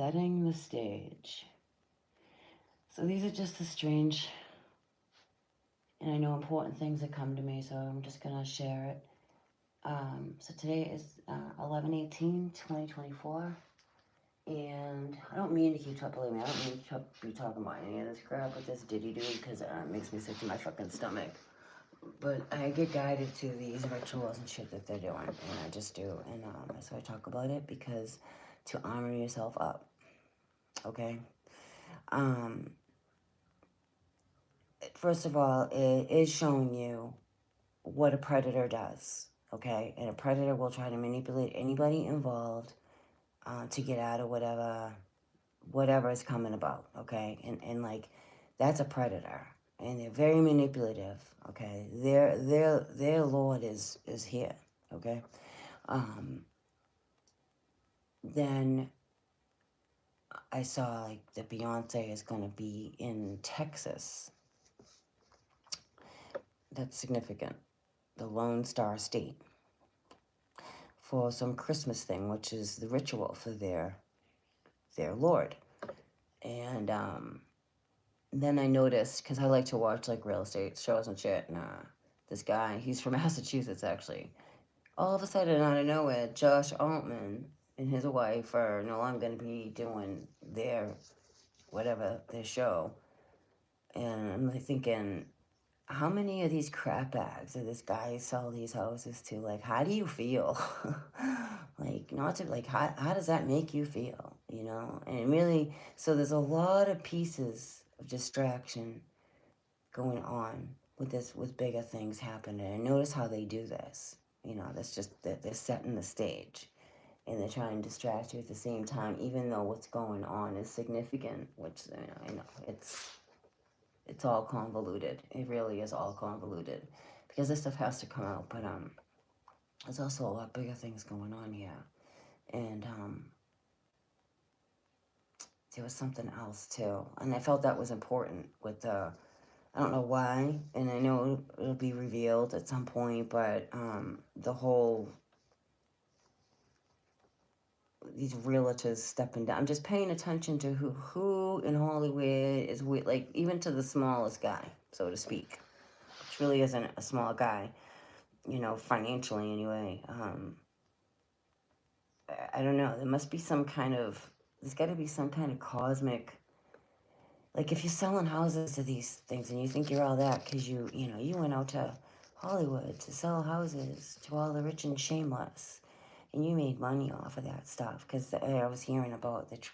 setting the stage. So these are just the strange and I know important things that come to me, so I'm just going to share it. So today is 11/18/2024, and I don't mean to keep believe me, I don't mean to be talking about any of this crap with this diddy do because it makes me sick to my fucking stomach. But I get guided to these rituals and shit that they're doing, and I just do, and so I talk about it because to armor yourself up, okay? First of all, it is showing you what a predator does, okay? And a predator will try to manipulate anybody involved to get out of whatever is coming about, okay? And like, that's a predator, and they're very manipulative, okay? Their lord is here, okay? Then I saw like that Beyonce is gonna be in Texas. That's significant. The Lone Star State, for some Christmas thing, which is the ritual for their lord. And then I noticed, because I like to watch like real estate shows and shit, and this guy, he's from Massachusetts actually. All of a sudden, out of nowhere, Josh Altman and his wife are no longer going to be doing their show. And I'm like thinking, how many of these crap bags do this guy sell these houses to? Like, how do you feel? Like, not to, like, how does that make you feel? You know? And really, so there's a lot of pieces of distraction going on with this, with bigger things happening. And notice how they do this. You know, that's just that they're setting the stage. And they're trying to distract you at the same time, even though what's going on is significant, which, you know, it's all convoluted. It really is all convoluted because this stuff has to come out. But there's also a lot bigger things going on here, and there was something else too, and I felt that was important with the. I don't know why, and I know it'll be revealed at some point, but the whole these realtors stepping down. I'm just paying attention to who in Hollywood is with, like, even to the smallest guy, so to speak, which really isn't a small guy. You know, financially anyway. I don't know. There must be some kind of, there's got to be some kind of cosmic, like if you're selling houses to these things and you think you're all that because you went out to Hollywood to sell houses to all the rich and shameless and you made money off of that stuff. Because I was hearing about that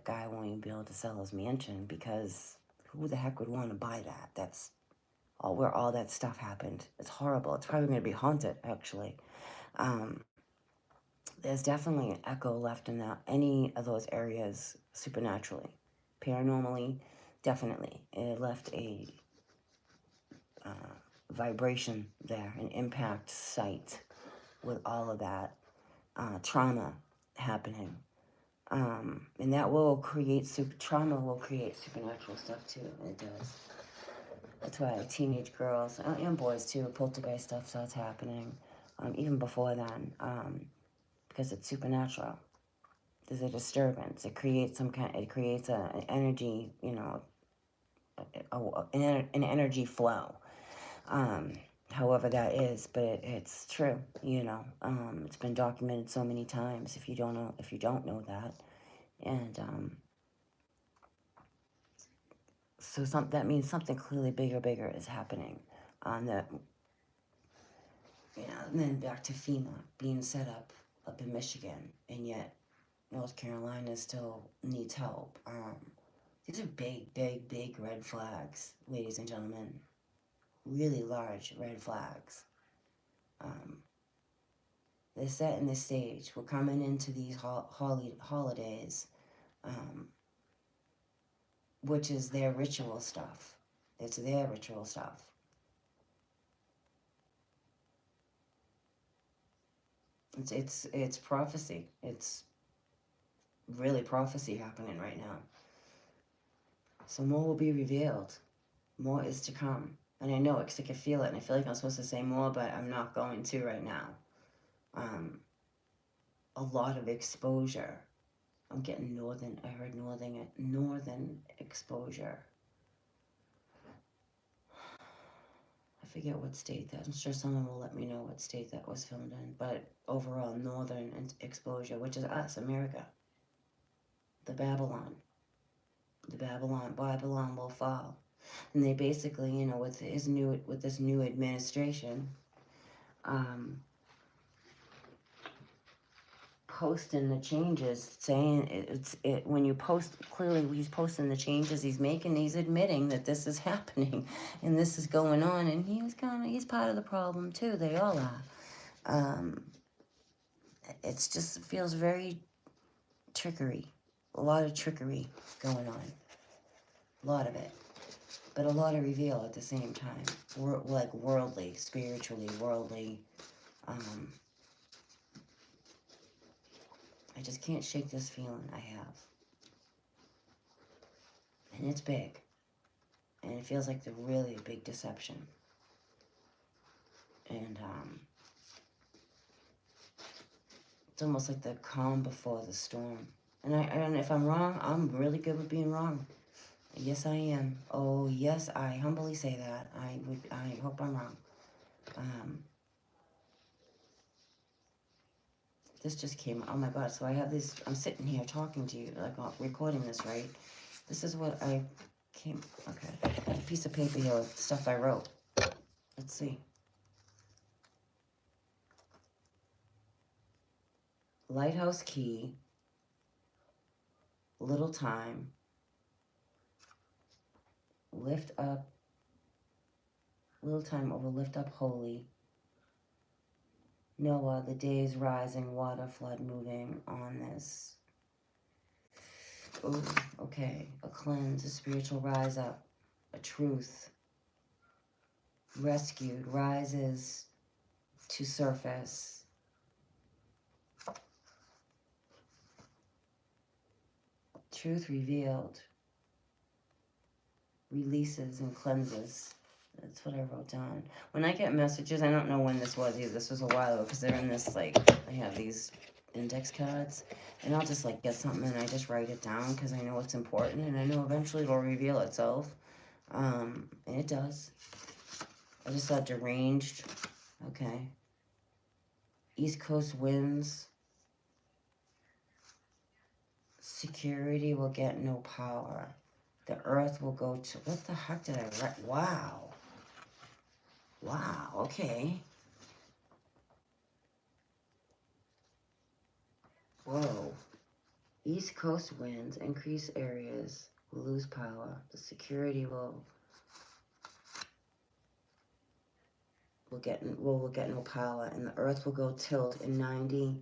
guy won't even be able to sell his mansion because who the heck would want to buy that? That's where all that stuff happened. It's horrible. It's probably going to be haunted, actually. There's definitely an echo left in any of those areas supernaturally. Paranormally, definitely. It left a vibration there, an impact site with all of that trauma happening. And that will create, trauma will create supernatural stuff too, and it does. That's why teenage girls, and boys too, poltergeist stuff starts happening, even before then, because it's supernatural. There's a disturbance. It creates an energy, an energy flow. However that is, but it's true, it's been documented so many times if you don't know that. And so that means something clearly bigger is happening on the, and then back to FEMA being set up in Michigan, and yet North Carolina still needs help. These are big red flags, ladies and gentlemen. Really large red flags. They're setting the stage. We're coming into these holidays, which is their ritual stuff. It's their ritual stuff. It's prophecy. It's really prophecy happening right now. So more will be revealed. More is to come. And I know it because I can feel it. And I feel like I'm supposed to say more, but I'm not going to right now. A lot of exposure I'm getting northern. I heard northern exposure. I forget what state that. I'm sure someone will let me know what state that was filmed in. But overall, northern exposure, which is us, America. The Babylon will fall. And they basically, you know, with this new administration, posting the changes, saying when you post, clearly he's posting the changes he's making, he's admitting that this is happening and this is going on, and he's part of the problem too. They all are. It's just, it feels very trickery, a lot of trickery going on, a lot of it, but a lot of reveal at the same time. Like worldly, spiritually, worldly. I just can't shake this feeling I have. And it's big. And it feels like the really big deception. And it's almost like the calm before the storm. And if I'm wrong, I'm really good with being wrong. Yes, I am. Oh, yes, I humbly say that. I hope I'm wrong. This just came, oh my God, so I have this, I'm sitting here talking to you, like recording this, right? This is what I came, okay, I have a piece of paper here with stuff I wrote. Let's see. Lighthouse Key, Little Time, Lift Up, Little Time Over Lift Up Holy, Noah, the days rising, water flood moving on this. Ooh, okay, a cleanse, a spiritual rise up, a truth, rescued, rises to surface. Truth revealed, releases and cleanses. That's what I wrote down. When I get messages, I don't know when this was either. This was a while ago because they're in this, like, I have these index cards. And I'll just, like, get something and I just write it down because I know it's important. And I know eventually it'll reveal itself. And it does. I just saw deranged. Okay. East Coast winds. Security will get no power. The earth will go to... What the heck did I write? Wow. Wow, okay. Whoa. East Coast winds, increase areas, will lose power. The security will get no power, and the earth will go tilt in 90.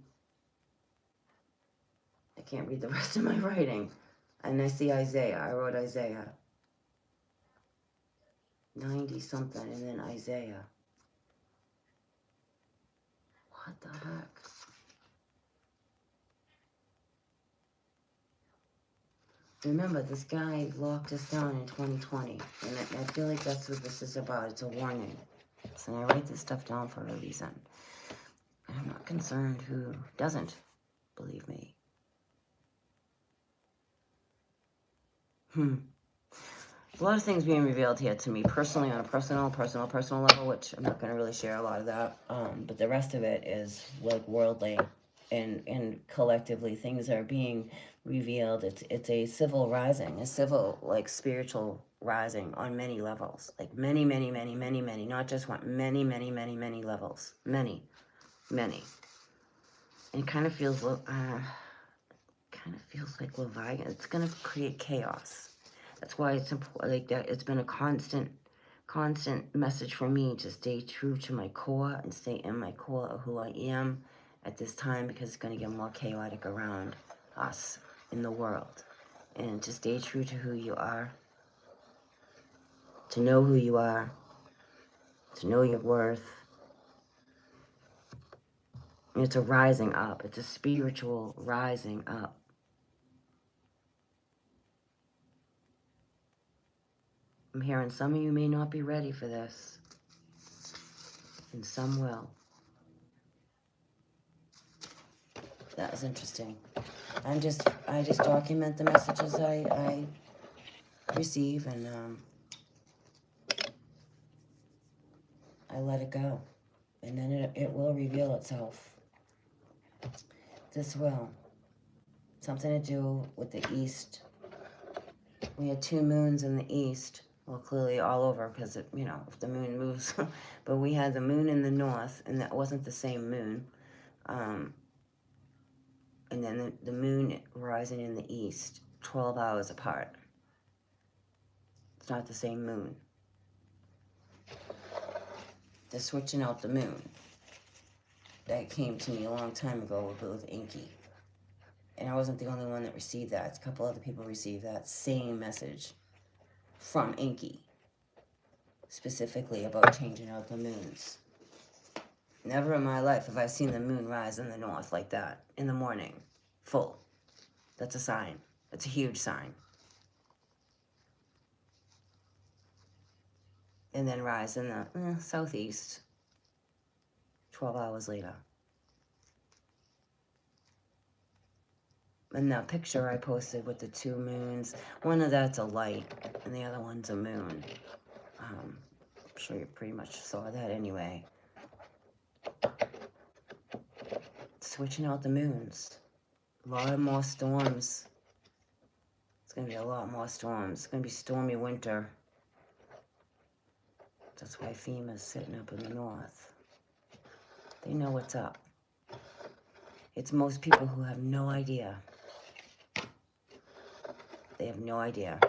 I can't read the rest of my writing. And I see Isaiah. I wrote Isaiah. 90 something, and then Isaiah. What the heck? Remember, this guy locked us down in 2020, and I feel like that's what this is about. It's a warning. So I write this stuff down for a reason. I'm not concerned who doesn't believe me. A lot of things being revealed here to me personally on a personal level, which I'm not going to really share a lot of that. But the rest of it is like worldly and collectively things are being revealed. It's a civil rising, a civil, like, spiritual rising on many levels, like many, not just one, many levels, many. And it kind of feels like Leviathan. It's going to create chaos. That's why it's important, like that. It's been a constant message for me to stay true to my core and stay in my core of who I am at this time, because it's going to get more chaotic around us in the world. And to stay true to who you are, to know who you are, to know your worth. And it's a rising up. It's a spiritual rising up. I'm hearing some of you may not be ready for this, and some will. that was interesting. I just document the messages I receive, and I let it go. And then it will reveal itself. This will. Something to do with the east. We had 2 moons in the east. Well, clearly all over, because, if the moon moves. But we had the moon in the north, and that wasn't the same moon. And then the moon rising in the east, 12 hours apart. It's not the same moon. They're switching out the moon. That came to me a long time ago with Inky. And I wasn't the only one that received that. A couple other people received that same message from Inky, specifically about changing out the moons. Never in my life have I seen the moon rise in the north like that, in the morning, full. That's a sign. That's a huge sign. And then rise in the southeast 12 hours later. And that picture I posted with the 2 moons, one of that's a light, and the other one's a moon. I'm sure you pretty much saw that anyway. Switching out the moons. A lot more storms. It's going to be a lot more storms. It's going to be stormy winter. That's why FEMA's sitting up in the north. They know what's up. It's most people who have no idea. They have no idea.